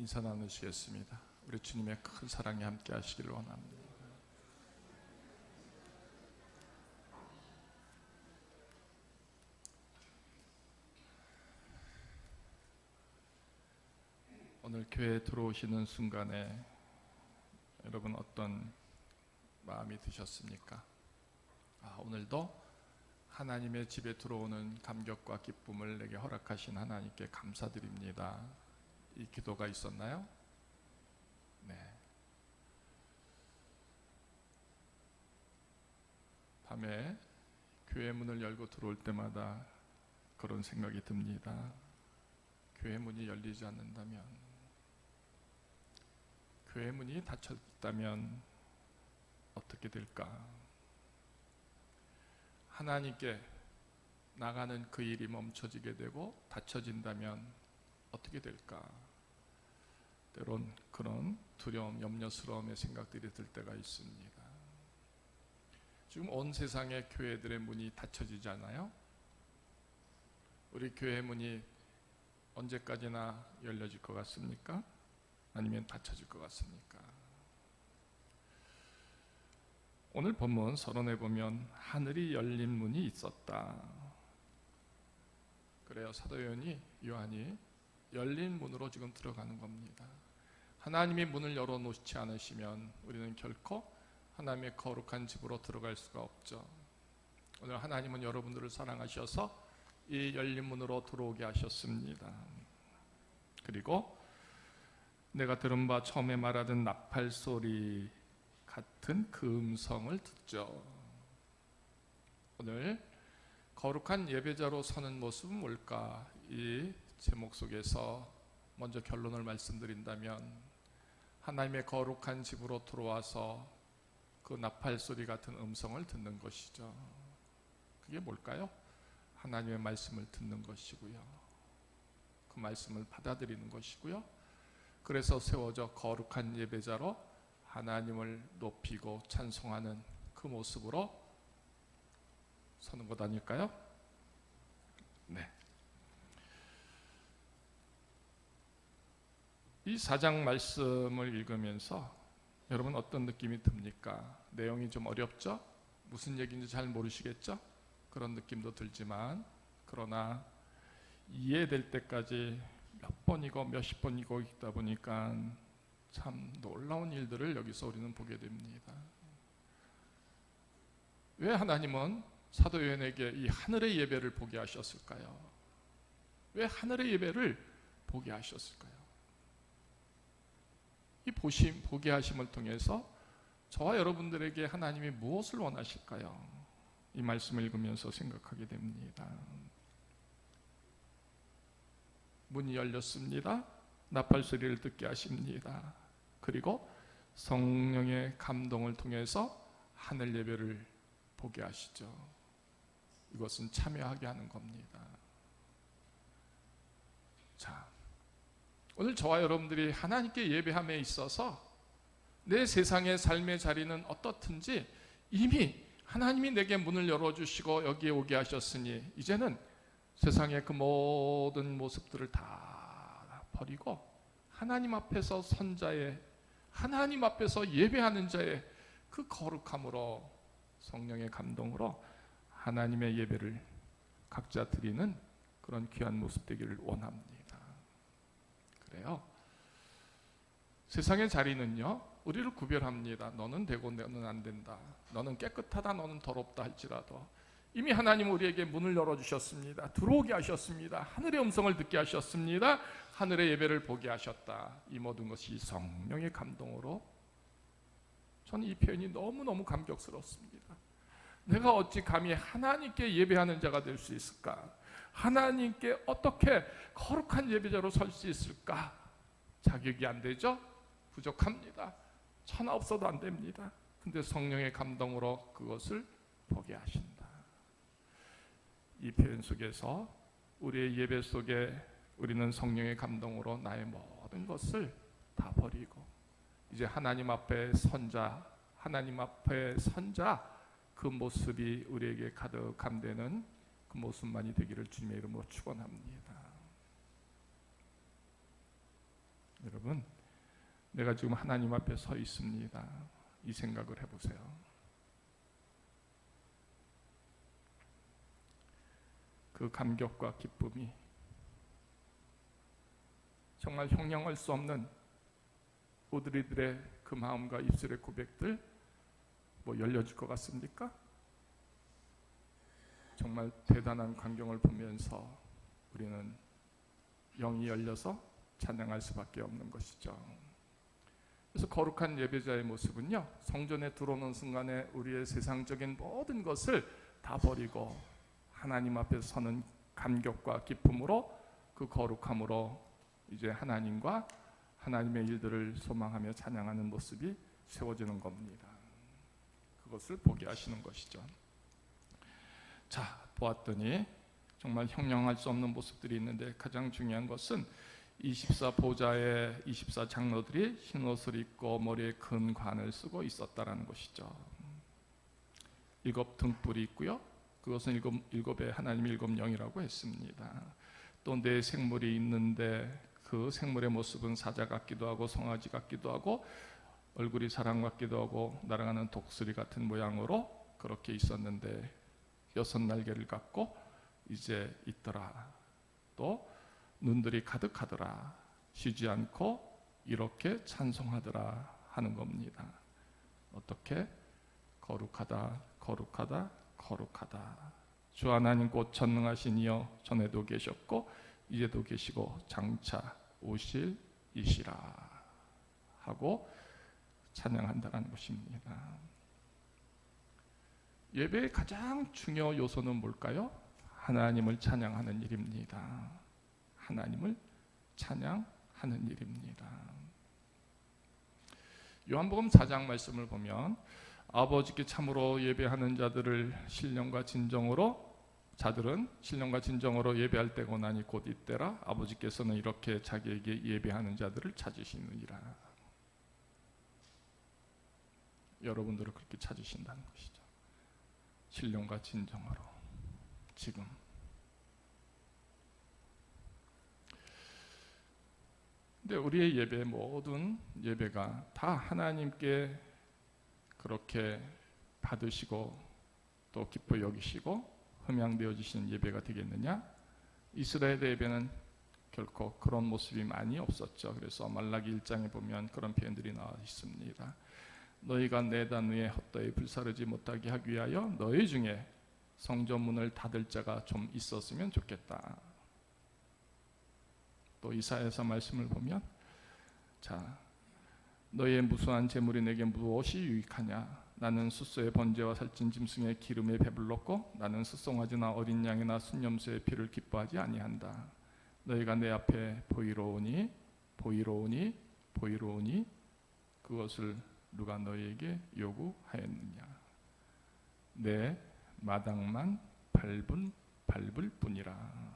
인사 나누시겠습니다. 우리 주님의 큰 사랑이 함께 하시기를 원합니다. 오늘 교회에 들어오시는 순간에 여러분 어떤 마음이 드셨습니까? 오늘도 하나님의 집에 들어오는 감격과 기쁨을 내게 허락하신 하나님께 감사드립니다. 이 기도가 있었나요? 네. 밤에 교회 문을 열고 들어올 때마다 그런 생각이 듭니다. 교회 문이 열리지 않는다면, 교회 문이 닫혔다면 어떻게 될까? 하나님께 나가는 그 일이 멈춰지게 되고 닫혀진다면 어떻게 될까? 때론 그런 두려움, 염려스러움의 생각들이 들 때가 있습니다. 지금 온 세상의 교회들의 문이 닫혀지지 않아요? 우리 교회 문이 언제까지나 열려질 것 같습니까? 아니면 닫혀질 것 같습니까? 오늘 본문 서론에 보면 하늘이 열린 문이 있었다. 그래요. 사도 요한이 열린 문으로 지금 들어가는 겁니다. 하나님이 문을 열어놓지 않으시면 우리는 결코 하나님의 거룩한 집으로 들어갈 수가 없죠. 오늘 하나님은 여러분들을 사랑하셔서 이 열린 문으로 들어오게 하셨습니다. 그리고 내가 들은 바 처음에 말하던 나팔 소리 같은 그 음성을 듣죠. 오늘 거룩한 예배자로 서는 모습은 뭘까? 이 제목 속에서 먼저 결론을 말씀드린다면 하나님의 거룩한 집으로 들어와서 그 나팔 소리 같은 음성을 듣는 것이죠. 그게 뭘까요? 하나님의 말씀을 듣는 것이고요. 그 말씀을 받아들이는 것이고요. 그래서 세워져 거룩한 예배자로 하나님을 높이고 찬송하는 그 모습으로 서는 것 아닐까요? 네. 이 4장 말씀을 읽으면서 여러분 어떤 느낌이 듭니까? 내용이 좀 어렵죠? 무슨 얘기인지 잘 모르시겠죠? 그런 느낌도 들지만, 그러나 이해될 때까지 몇 번이고 몇십 번이고 읽다 보니까 참 놀라운 일들을 여기서 우리는 보게 됩니다. 왜 하나님은 사도 요한에게 이 하늘의 예배를 보게 하셨을까요? 왜 하늘의 예배를 보게 하셨을까요? 이 보게 하심을 통해서 저와 여러분들에게 하나님이 무엇을 원하실까요? 이 말씀을 읽으면서 생각하게 됩니다. 문이 열렸습니다. 나팔 소리를 듣게 하십니다. 그리고 성령의 감동을 통해서 하늘 예배를 보게 하시죠. 이것은 참여하게 하는 겁니다. 자, 오늘 저와 여러분들이 하나님께 예배함에 있어서 내 세상의 삶의 자리는 어떻든지 이미 하나님이 내게 문을 열어주시고 여기에 오게 하셨으니 이제는 세상의 그 모든 모습들을 다 버리고 하나님 앞에서 선 자의, 하나님 앞에서 예배하는 자의 그 거룩함으로, 성령의 감동으로 하나님의 예배를 각자 드리는 그런 귀한 모습 되기를 원합니다. 그래요. 세상의 자리는요, 우리를 구별합니다. 너는 되고 너는 안 된다. 너는 깨끗하다, 너는 더럽다 할지라도 이미 하나님은 우리에게 문을 열어주셨습니다. 들어오게 하셨습니다. 하늘의 음성을 듣게 하셨습니다. 하늘의 예배를 보게 하셨다. 이 모든 것이 성령의 감동으로, 저는 이 표현이 너무너무 감격스럽습니다. 내가 어찌 감히 하나님께 예배하는 자가 될 수 있을까? 하나님께 어떻게 거룩한 예배자로 설 수 있을까? 자격이 안 되죠? 부족합니다. 천하 없어도 안 됩니다. 근데 성령의 감동으로 그것을 보게 하신다. 이 표현 속에서 우리의 예배 속에 우리는 성령의 감동으로 나의 모든 것을 다 버리고 이제 하나님 앞에 선자, 하나님 앞에 선자 그 모습이 우리에게 가득함 되는 그 모습만이 되기를 주님의 이름으로 축원합니다. 여러분 여러분, 내가 지금 하나님 앞에 서 있습니다. 이 생각을 해보세요. 그 감격과 기쁨이 정말 형용할 수 없는 우리들의 그 마음과 입술의 고백들 열려질 것 같습니까? 정말 대단한 광경을 보면서 우리는 영이 열려서 찬양할 수밖에 없는 것이죠. 그래서 거룩한 예배자의 모습은요, 성전에 들어오는 순간에 우리의 세상적인 모든 것을 다 버리고 하나님 앞에 서는 감격과 기쁨으로, 그 거룩함으로 이제 하나님과 하나님의 일들을 소망하며 찬양하는 모습이 세워지는 겁니다. 그것을 보게 하시는 것이죠. 자, 보았더니 정말 형용할 수 없는 모습들이 있는데, 가장 중요한 것은 24 보좌의 24 장로들이 흰 옷을 입고 머리에 큰 관을 쓰고 있었다라는 것이죠. 7 등불이 있고요. 그것은 일곱의 하나님 일곱 영이라고 했습니다. 또 네 생물이 있는데 그 생물의 모습은 사자 같기도 하고 송아지 같기도 하고 얼굴이 사람 같기도 하고 날아가는 독수리 같은 모양으로 그렇게 있었는데 6 날개를 갖고 이제 있더라. 또 눈들이 가득하더라. 쉬지 않고 이렇게 찬송하더라 하는 겁니다. 어떻게? 거룩하다, 거룩하다, 거룩하다. 주 하나님 곧 전능하신 이여, 전에도 계셨고 이제도 계시고 장차 오실 이시라 하고 찬양한다는 것입니다. 예배의 가장 중요 요소는 뭘까요? 하나님을 찬양하는 일입니다. 하나님을 찬양하는 일입니다. 요한복음 4장 말씀을 보면 아버지께 참으로 예배하는 자들은 신령과 진정으로 예배할 때고 나니 곧 이때라. 아버지께서는 이렇게 자기에게 예배하는 자들을 찾으시느니라. 여러분들을 그렇게 찾으신다는 것이죠. 신령과 진정으로 지금. 근데 우리의 예배, 모든 예배가 다 하나님께 그렇게 받으시고 또 기뻐 여기시고 흠양되어지시는 예배가 되겠느냐? 이스라엘의 예배는 결코 그런 모습이 많이 없었죠. 그래서 말라기 1장에 보면 그런 표현들이 나와 있습니다. 너희가 내 단위에 헛되이 불사르지 못하게 하기 위하여 너희 중에 성전문을 닫을 자가 좀 있었으면 좋겠다. 또 이사야서 말씀을 보면 자, 너희의 무수한 재물이 내게 무엇이 유익하냐? 나는 숫소의 번제와 살찐 짐승의 기름에 배불렀고 나는 숫송아지나 어린 양이나 순염소의 피를 기뻐하지 아니한다. 너희가 내 앞에 보이로우니 그것을 누가 너희에게 요구하였느냐? 내 마당만 밟을 뿐이라.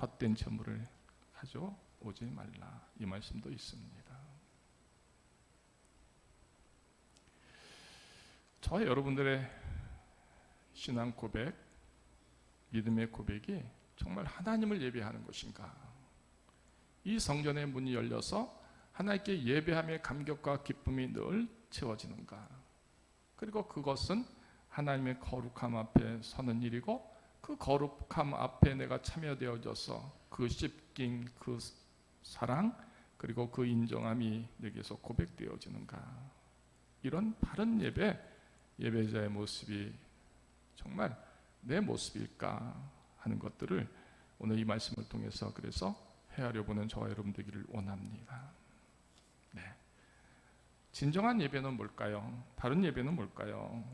헛된 재물을 가져오지 말라. 이 말씀도 있습니다. 저와 여러분들의 신앙 고백, 믿음의 고백이 정말 하나님을 예배하는 것인가? 이 성전의 문이 열려서 하나님께 예배함의 감격과 기쁨이 늘 채워지는가? 그리고 그것은 하나님의 거룩함 앞에 서는 일이고 그 거룩함 앞에 내가 참여되어져서 그 씹긴 그 사랑 그리고 그 인정함이 내게서 고백되어지는가? 이런 바른 예배자의 모습이 정말 내 모습일까 하는 것들을 오늘 이 말씀을 통해서 그래서 헤아려 보는 저와 여러분 되기를 원합니다. 네. 진정한 예배는 뭘까요? 바른 예배는 뭘까요?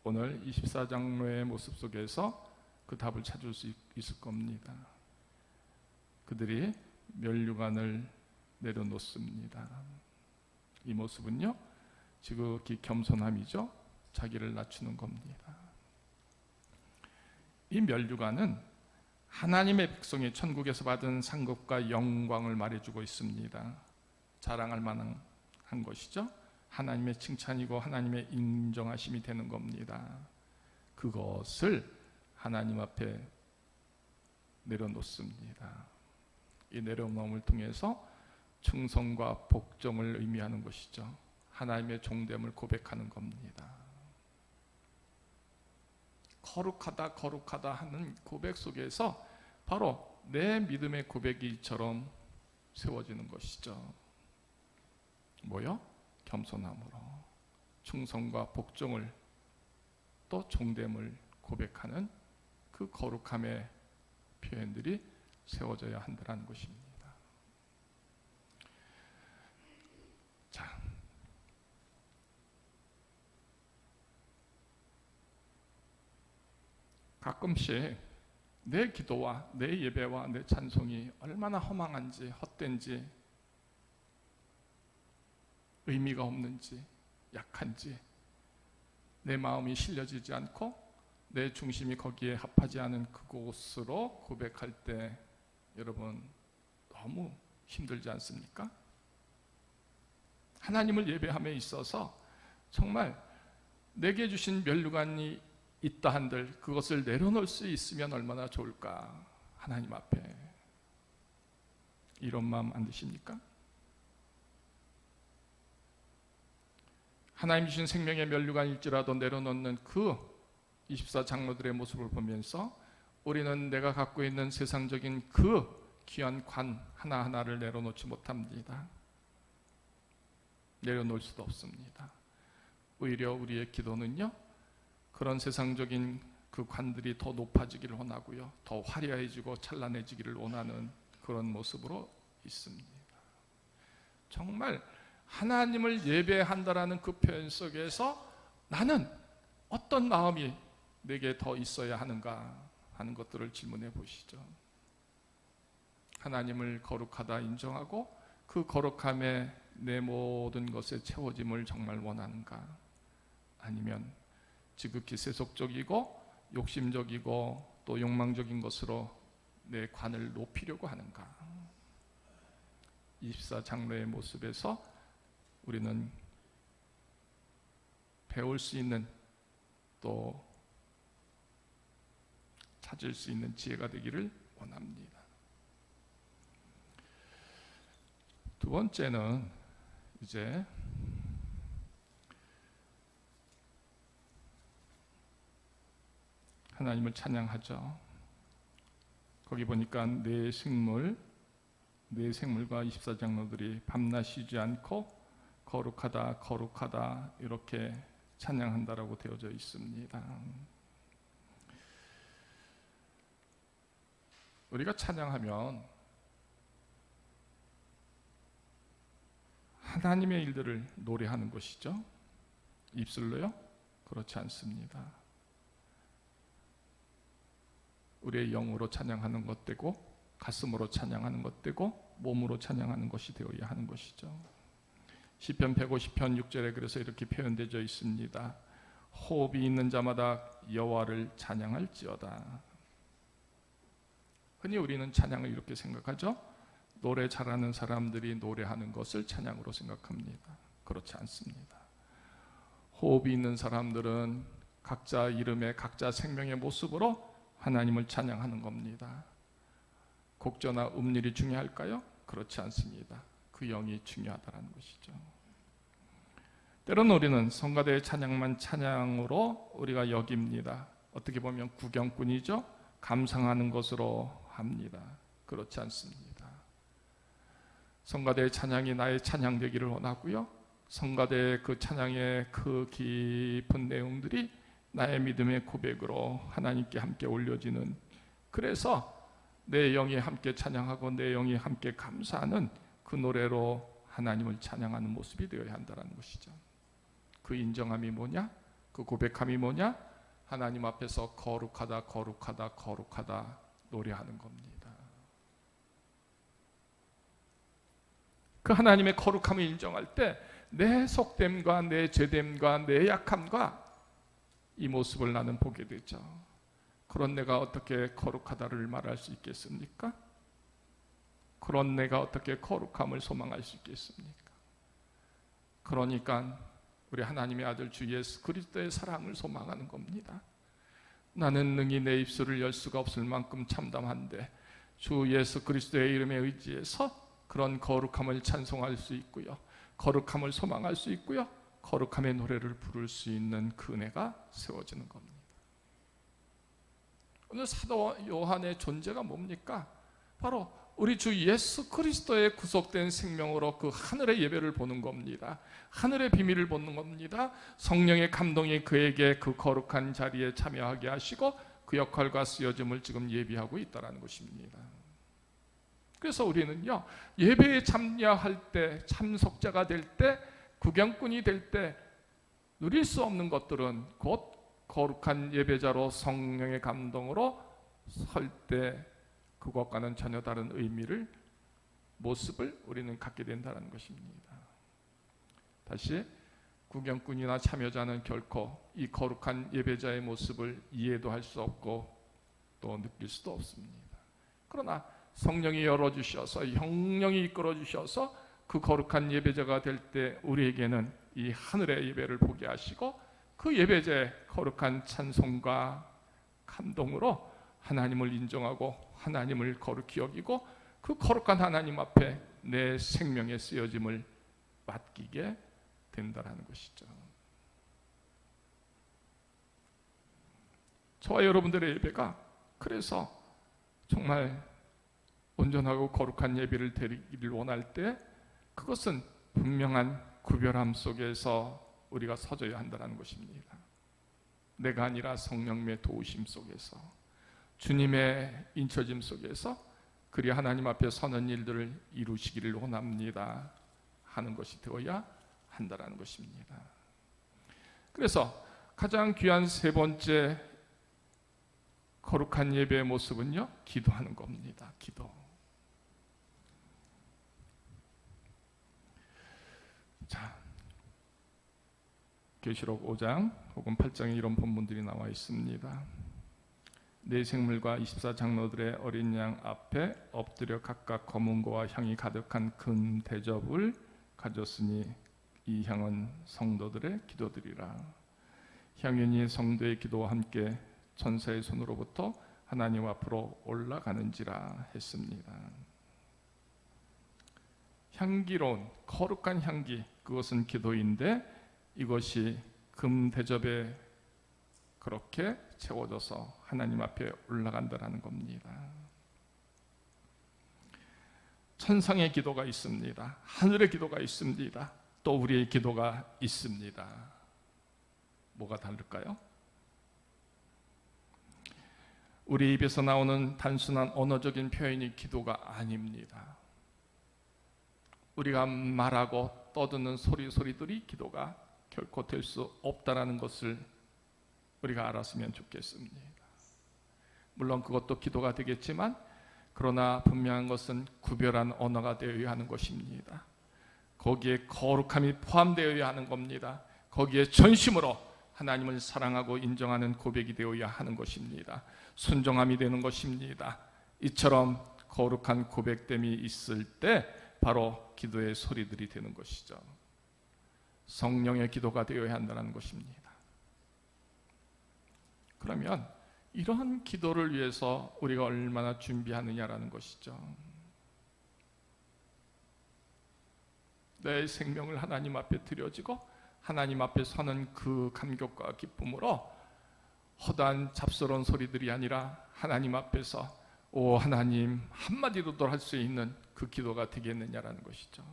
오늘 24장로의 모습 속에서 그 답을 찾을 수 있을 겁니다. 그들이 면류관을 내려놓습니다. 이 모습은요, 지극히 겸손함이죠. 자기를 낮추는 겁니다. 이 면류관은 하나님의 백성이 천국에서 받은 상급과 영광을 말해주고 있습니다. 자랑할 만한 것이죠. 하나님의 칭찬이고 하나님의 인정하심이 되는 겁니다. 그것을 하나님 앞에 내려놓습니다. 이 내려놓음을 통해서 충성과 복종을 의미하는 것이죠. 하나님의 종됨을 고백하는 겁니다. 거룩하다 거룩하다 하는 고백 속에서 바로 내 믿음의 고백이 이처럼 세워지는 것이죠. 뭐요? 겸손함으로 충성과 복종을 또 종됨을 고백하는 그 거룩함의 표현들이 세워져야 한다는 것입니다. 자, 가끔씩 내 기도와 내 예배와 내 찬송이 얼마나 허망한지 헛된지 의미가 없는지 약한지 내 마음이 실려지지 않고 내 중심이 거기에 합하지 않은 그곳으로 고백할 때 여러분 너무 힘들지 않습니까? 하나님을 예배함에 있어서 정말 내게 주신 면류관이 있다 한들 그것을 내려놓을 수 있으면 얼마나 좋을까. 하나님 앞에 이런 마음 안 드십니까? 하나님 주신 생명의 면류관일지라도 내려놓는 그 24장로들의 모습을 보면서 우리는 내가 갖고 있는 세상적인 그 귀한 관 하나하나를 내려놓지 못합니다. 내려놓을 수도 없습니다. 오히려 우리의 기도는요, 그런 세상적인 그 관들이 더 높아지기를 원하고요, 더 화려해지고 찬란해지기를 원하는 그런 모습으로 있습니다. 정말 하나님을 예배한다라는 그 표현 속에서 나는 어떤 마음이 내게 더 있어야 하는가 하는 것들을 질문해 보시죠. 하나님을 거룩하다 인정하고 그 거룩함에 내 모든 것에 채워짐을 정말 원하는가? 아니면 지극히 세속적이고 욕심적이고 또 욕망적인 것으로 내 관을 높이려고 하는가? 24장로의 모습에서 우리는 배울 수 있는 또 찾을 수 있는 지혜가 되기를 원합니다. 두 번째는 이제 하나님을 찬양하죠. 거기 보니까 내 생물과 24장로들이 밤낮 쉬지 않고 거룩하다 거룩하다 이렇게 찬양한다라고 되어져 있습니다. 우리가 찬양하면 하나님의 일들을 노래하는 것이죠. 입술로요? 그렇지 않습니다. 우리의 영으로 찬양하는 것 되고 가슴으로 찬양하는 것 되고 몸으로 찬양하는 것이 되어야 하는 것이죠. 시편 150편 6절에 그래서 이렇게 표현되어 있습니다. 호흡이 있는 자마다 여호와를 찬양할지어다. 흔히 우리는 찬양을 이렇게 생각하죠. 노래 잘하는 사람들이 노래하는 것을 찬양으로 생각합니다. 그렇지 않습니다. 호흡이 있는 사람들은 각자 이름의 각자 생명의 모습으로 하나님을 찬양하는 겁니다. 곡조나 음률이 중요할까요? 그렇지 않습니다. 그 영이 중요하다는 것이죠. 때로는 우리는 성가대의 찬양만 찬양으로 우리가 여깁니다. 어떻게 보면 구경꾼이죠. 감상하는 것으로 합니다. 그렇지 않습니다. 성가대의 찬양이 나의 찬양 되기를 원하고요, 성가대의 그 찬양의 그 깊은 내용들이 나의 믿음의 고백으로 하나님께 함께 올려지는, 그래서 내 영이 함께 찬양하고 내 영이 함께 감사하는 그 노래로 하나님을 찬양하는 모습이 되어야 한다는 것이죠. 그 인정함이 뭐냐? 그 고백함이 뭐냐? 하나님 앞에서 거룩하다 거룩하다 거룩하다 노래하는 겁니다. 그 하나님의 거룩함을 인정할 때 내 속됨과 내 죄됨과 내 약함과 이 모습을 나는 보게 되죠. 그런 내가 어떻게 거룩하다를 말할 수 있겠습니까? 그런 내가 어떻게 거룩함을 소망할 수 있겠습니까? 그러니까 우리 하나님의 아들 주 예수 그리스도의 사랑을 소망하는 겁니다. 나는 능히 내 입술을 열 수가 없을 만큼 참담한데 주 예수 그리스도의 이름에 의지해서 그 그런 거룩함을 찬송할 수 있고요, 거룩함을 소망할 수 있고요, 거룩함의 노래를 부를 수 있는 그 은혜가 세워지는 겁니다. 오늘 사도 요한의 존재가 뭡니까? 바로 우리 주 예수 그리스도의 구속된 생명으로 그 하늘의 예배를 보는 겁니다. 하늘의 비밀을 보는 겁니다. 성령의 감동이 그에게 그 거룩한 자리에 참여하게 하시고 그 역할과 쓰여짐을 지금 예비하고 있다는 것입니다. 그래서 우리는요, 예배에 참여할 때, 참석자가 될 때, 구경꾼이 될 때 누릴 수 없는 것들은 곧 거룩한 예배자로 성령의 감동으로 설 때 그것과는 전혀 다른 의미를, 모습을 우리는 갖게 된다는 것입니다. 다시, 구경꾼이나 참여자는 결코 이 거룩한 예배자의 모습을 이해도 할 수 없고 또 느낄 수도 없습니다. 그러나 성령이 열어주셔서, 성령이 이끌어주셔서 그 거룩한 예배자가 될 때 우리에게는 이 하늘의 예배를 보게 하시고 그 예배자의 거룩한 찬송과 감동으로 하나님을 인정하고 하나님을 거룩히 여기고 그 거룩한 하나님 앞에 내 생명의 쓰여짐을 맡기게 된다는 것이죠. 저와 여러분들의 예배가 그래서 정말 온전하고 거룩한 예배를 드리기를 원할 때 그것은 분명한 구별함 속에서 우리가 서져야 한다는 것입니다. 내가 아니라 성령의 도우심 속에서, 주님의 인쳐짐 속에서 그리 하나님 앞에 서는 일들을 이루시기를 원합니다 하는 것이 되어야 한다는 것입니다. 그래서 가장 귀한 세 번째 거룩한 예배의 모습은요, 기도하는 겁니다. 기도. 자, 계시록 5장 혹은 8장에 이런 본문들이 나와 있습니다. 네 생물과 24장로들의 어린 양 앞에 엎드려 각각 검은고와 향이 가득한 금 대접을 가졌으니 이 향은 성도들의 기도들이라. 향연이 성도의 기도와 함께 천사의 손으로부터 하나님 앞으로 올라가는지라 했습니다. 향기로운 거룩한 향기, 그것은 기도인데 이것이 금 대접에 그렇게 채워져서 하나님 앞에 올라간다는 겁니다. 천상의 기도가 있습니다. 하늘의 기도가 있습니다. 또 우리의 기도가 있습니다. 뭐가 다를까요? 우리 입에서 나오는 단순한 언어적인 표현이 기도가 아닙니다. 우리가 말하고 떠드는 소리들이 기도가 결코 될 수 없다는 것을 우리가 알았으면 좋겠습니다. 물론 그것도 기도가 되겠지만 그러나 분명한 것은 구별한 언어가 되어야 하는 것입니다. 거기에 거룩함이 포함되어야 하는 겁니다. 거기에 전심으로 하나님을 사랑하고 인정하는 고백이 되어야 하는 것입니다. 순종함이 되는 것입니다. 이처럼 거룩한 고백됨이 있을 때 바로 기도의 소리들이 되는 것이죠. 성령의 기도가 되어야 한다는 것입니다. 그러면 이러한 기도를 위해서 우리가 얼마나 준비하느냐라는 것이죠. 내 생명을 하나님 앞에 드려지고 하나님 앞에 서는 그 감격과 기쁨으로 허다한 잡스러운 소리들이 아니라 하나님 앞에서 오 하나님 한마디로도 할 수 있는 그 기도가 되겠느냐라는 것이죠.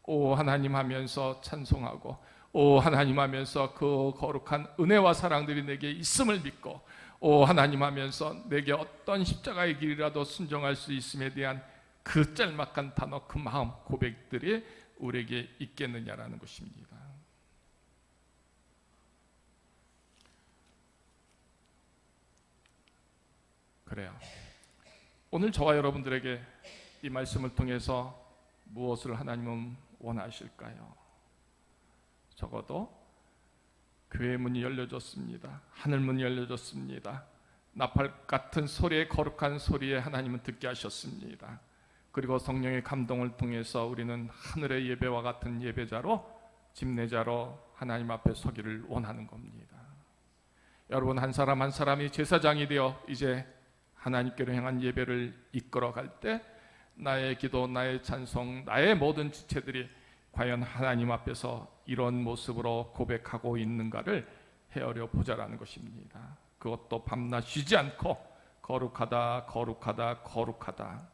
오 하나님 하면서 찬송하고 오 하나님 하면서 그 거룩한 은혜와 사랑들이 내게 있음을 믿고 오 하나님 하면서 내게 어떤 십자가의 길이라도 순종할 수 있음에 대한 그 짤막한 단어, 그 마음, 고백들이 우리에게 있겠느냐라는 것입니다. 그래요. 오늘 저와 여러분들에게 이 말씀을 통해서 무엇을 하나님은 원하실까요? 적어도 교회 문이 열려졌습니다. 하늘 문이 열려졌습니다. 나팔 같은 소리에, 거룩한 소리에 하나님은 듣게 하셨습니다. 그리고 성령의 감동을 통해서 우리는 하늘의 예배와 같은 예배자로, 집례자로 하나님 앞에 서기를 원하는 겁니다. 여러분 한 사람 한 사람이 제사장이 되어 이제 하나님께로 향한 예배를 이끌어갈 때 나의 기도, 나의 찬송, 나의 모든 지체들이 과연 하나님 앞에서 이런 모습으로 고백하고 있는가를 헤아려 보자라는 것입니다. 그것도 밤낮 쉬지 않고 거룩하다, 거룩하다, 거룩하다.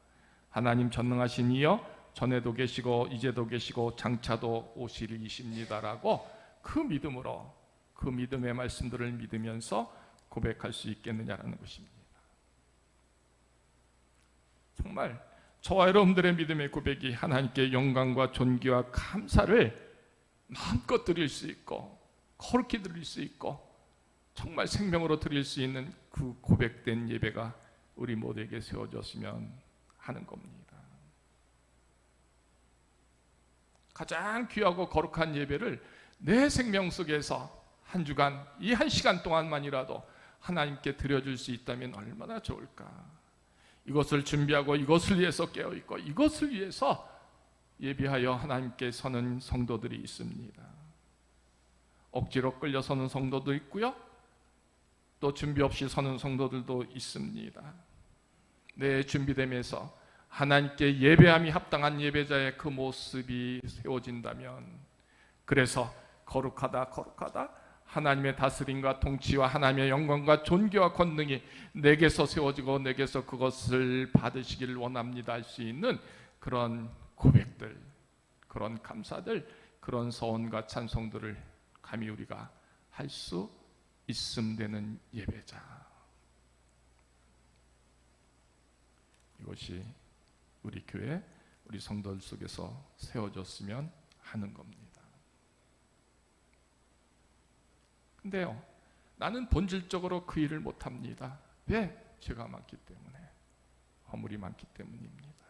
하나님 전능하신 이여 전에도 계시고 이제도 계시고 장차도 오실 이십니다라고 그 믿음으로, 그 믿음의 말씀들을 믿으면서 고백할 수 있겠느냐라는 것입니다. 정말 저와 여러분들의 믿음의 고백이 하나님께 영광과 존귀와 감사를 마음껏 드릴 수 있고 거룩히 드릴 수 있고 정말 생명으로 드릴 수 있는 그 고백된 예배가 우리 모두에게 세워졌으면 하는 겁니다. 가장 귀하고 거룩한 예배를 내 생명 속에서 한 주간, 이 한 시간 동안만이라도 하나님께 드려줄 수 있다면 얼마나 좋을까. 이것을 준비하고 이것을 위해서 깨어있고 이것을 위해서 예비하여 하나님께 서는 성도들이 있습니다. 억지로 끌려서는 성도도 있고요, 또 준비 없이 서는 성도들도 있습니다. 내 준비됨에서 하나님께 예배함이 합당한 예배자의 그 모습이 세워진다면, 그래서 거룩하다, 거룩하다, 하나님의 다스림과 통치와 하나님의 영광과 존귀와 권능이 내게서 세워지고 내게서 그것을 받으시기를 원합니다 할 수 있는 그런 고백들, 그런 감사들, 그런 서원과 찬송들을 감히 우리가 할 수 있음 되는 예배자, 이것이 우리 교회, 우리 성도들 속에서 세워졌으면 하는 겁니다. 근데요, 나는 본질적으로 그 일을 못합니다. 왜? 죄가 많기 때문에, 허물이 많기 때문입니다.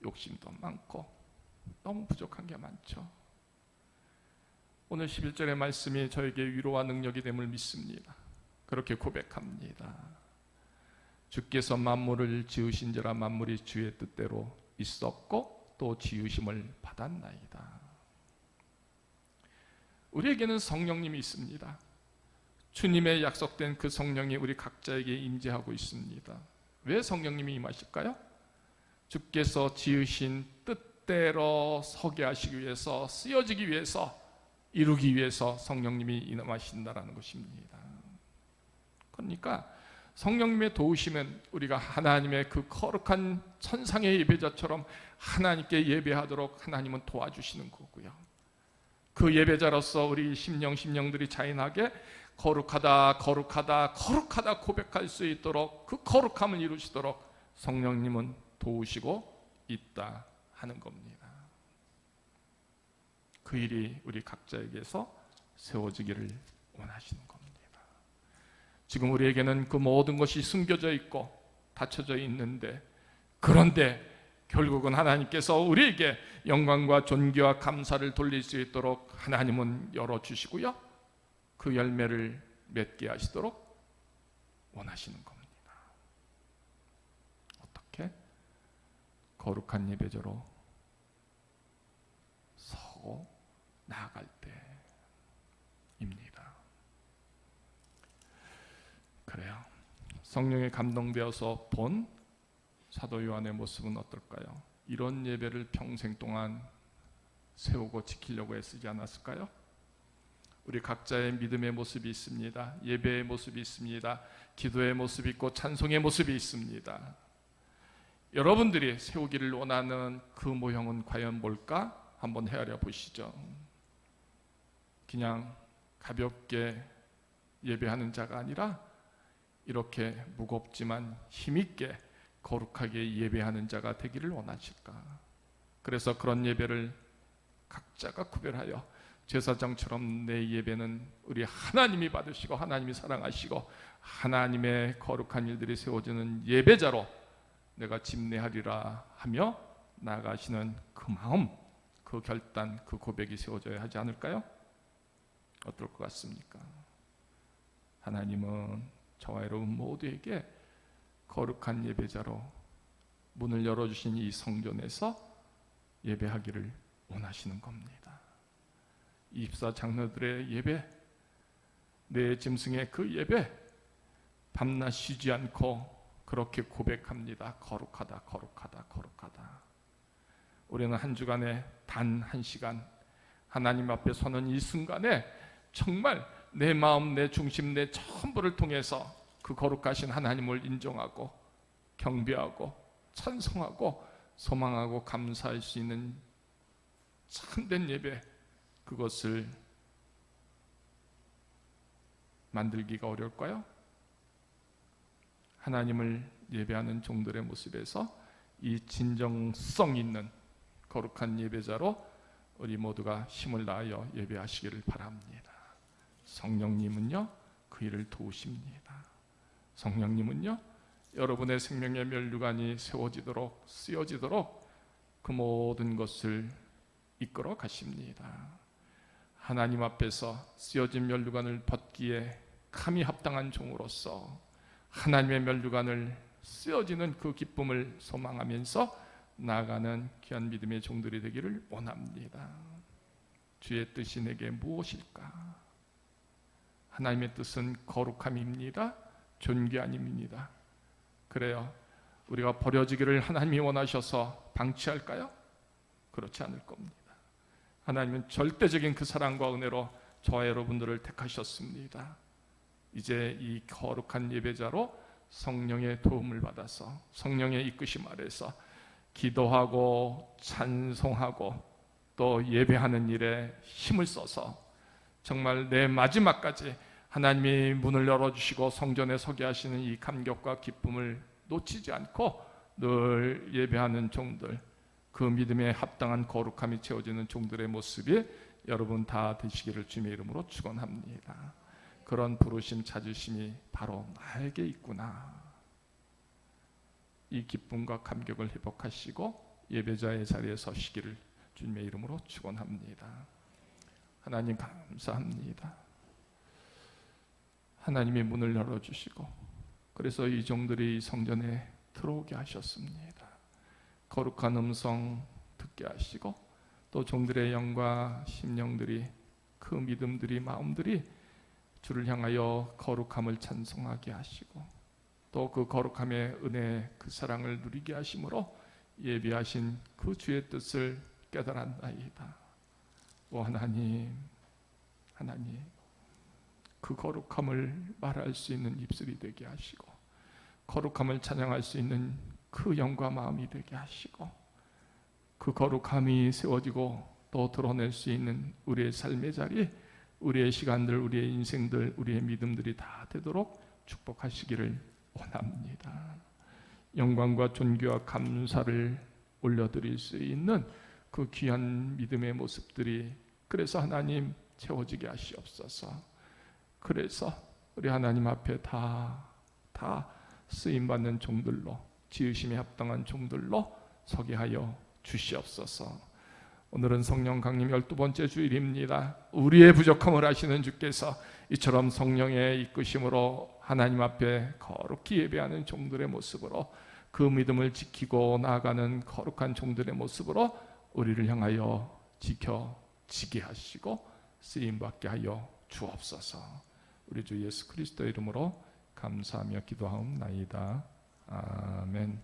욕심도 많고 너무 부족한 게 많죠. 오늘 11절의 말씀이 저에게 위로와 능력이 됨을 믿습니다. 그렇게 고백합니다. 주께서 만물을 지으신지라 만물이 주의 뜻대로 있었고 또 지으심을 받았나이다. 우리에게는 성령님이 있습니다. 주님의 약속된 그 성령이 우리 각자에게 임재하고 있습니다. 왜 성령님이 임하실까요? 주께서 지으신 뜻대로 서게 하시기 위해서, 쓰여지기 위해서, 이루기 위해서 성령님이 임하신다라는 것입니다. 그러니까 성령님의 도우심은 우리가 하나님의 그 거룩한 천상의 예배자처럼 하나님께 예배하도록 하나님은 도와주시는 거고요, 그 예배자로서 우리 심령들이 자인하게 거룩하다, 거룩하다, 거룩하다 고백할 수 있도록, 그 거룩함을 이루시도록 성령님은 도우시고 있다 하는 겁니다. 그 일이 우리 각자에게서 세워지기를 원하시는 겁니다. 지금 우리에게는 그 모든 것이 숨겨져 있고 닫혀져 있는데, 그런데 결국은 하나님께서 우리에게 영광과 존귀와 감사를 돌릴 수 있도록 하나님은 열어주시고요, 그 열매를 맺게 하시도록 원하시는 겁니다. 어떻게? 거룩한 예배자로 서고 나아갈 때입니다. 그래요. 성령에 감동되어서 본 사도 요한의 모습은 어떨까요? 이런 예배를 평생 동안 세우고 지키려고 애쓰지 않았을까요? 우리 각자의 믿음의 모습이 있습니다. 예배의 모습이 있습니다. 기도의 모습이 있고 찬송의 모습이 있습니다. 여러분들이 세우기를 원하는 그 모형은 과연 뭘까? 한번 헤아려 보시죠. 그냥 가볍게 예배하는 자가 아니라 이렇게 무겁지만 힘있게 거룩하게 예배하는 자가 되기를 원하실까? 그래서 그런 예배를 각자가 구별하여 제사장처럼 내 예배는 우리 하나님이 받으시고 하나님이 사랑하시고 하나님의 거룩한 일들이 세워지는 예배자로 내가 집례하리라 하며 나아가시는 그 마음, 그 결단, 그 고백이 세워져야 하지 않을까요? 어떨 것 같습니까? 하나님은 저와 여러분 모두에게 거룩한 예배자로 문을 열어주신 이 성전에서 예배하기를 원하시는 겁니다. 입사 장로들의 예배, 내 짐승의 그 예배, 밤낮 쉬지 않고 그렇게 고백합니다. 거룩하다, 거룩하다, 거룩하다. 우리는 한 주간에 단 1시간 하나님 앞에 서는 이 순간에 정말 내 마음, 내 중심, 내 전부를 통해서 그 거룩하신 하나님을 인정하고 경배하고 찬송하고 소망하고 감사할 수 있는 참된 예배, 그것을 만들기가 어려울까요? 하나님을 예배하는 종들의 모습에서 이 진정성 있는 거룩한 예배자로 우리 모두가 힘을 다하여 예배하시기를 바랍니다. 성령님은요, 그 일을 도우십니다. 성령님은요, 여러분의 생명의 면류관이 세워지도록, 쓰여지도록 그 모든 것을 이끌어 가십니다. 하나님 앞에서 쓰여진 면류관을 벗기에 감히 합당한 종으로서 하나님의 면류관을 쓰여지는 그 기쁨을 소망하면서 나아가는 귀한 믿음의 종들이 되기를 원합니다. 주의 뜻이 내게 무엇일까? 하나님의 뜻은 거룩함입니다. 존귀함입니다. 그래요. 우리가 버려지기를 하나님이 원하셔서 방치할까요? 그렇지 않을 겁니다. 하나님은 절대적인 그 사랑과 은혜로 저와 여러분들을 택하셨습니다. 이제 이 거룩한 예배자로 성령의 도움을 받아서 성령의 이끄심 아래서 기도하고 찬송하고 또 예배하는 일에 힘을 써서 정말 내 마지막까지 하나님이 문을 열어주시고 성전에 서게 하시는 이 감격과 기쁨을 놓치지 않고 늘 예배하는 종들, 그 믿음에 합당한 거룩함이 채워지는 종들의 모습이 여러분 다 되시기를 주님의 이름으로 축원합니다. 그런 부르심 찾으심이 바로 나에게 있구나. 이 기쁨과 감격을 회복하시고 예배자의 자리에 서시기를 주님의 이름으로 축원합니다. 하나님 감사합니다. 하나님이 문을 열어주시고 그래서 이 종들이 성전에 들어오게 하셨습니다. 거룩한 음성 듣게 하시고 또 종들의 영과 심령들이 그 믿음들이 마음들이 주를 향하여 거룩함을 찬송하게 하시고 또 그 거룩함의 은혜 그 사랑을 누리게 하심으로 예비하신 그 주의 뜻을 깨달았나이다. 오 하나님, 하나님 그 거룩함을 말할 수 있는 입술이 되게 하시고 거룩함을 찬양할 수 있는 그 영과 마음이 되게 하시고 그 거룩함이 세워지고 또 드러낼 수 있는 우리의 삶의 자리, 우리의 시간들, 우리의 인생들, 우리의 믿음들이 다 되도록 축복하시기를 원합니다. 영광과 존귀와 감사를 올려드릴 수 있는 그 귀한 믿음의 모습들이 그래서 하나님 채워지게 하시옵소서. 그래서 우리 하나님 앞에 다 쓰임받는 종들로 지으심에 합당한 종들로 서게 하여 주시옵소서. 오늘은 성령 강림 12번째 주일입니다. 우리의 부족함을 아시는 주께서 이처럼 성령의 이끄심으로 하나님 앞에 거룩히 예배하는 종들의 모습으로 그 믿음을 지키고 나아가는 거룩한 종들의 모습으로 우리를 향하여 지켜지게 하시고 쓰임받게 하여 주옵소서. 우리 주 예수 그리스도의 이름으로 감사하며 기도하옵나이다. 아멘.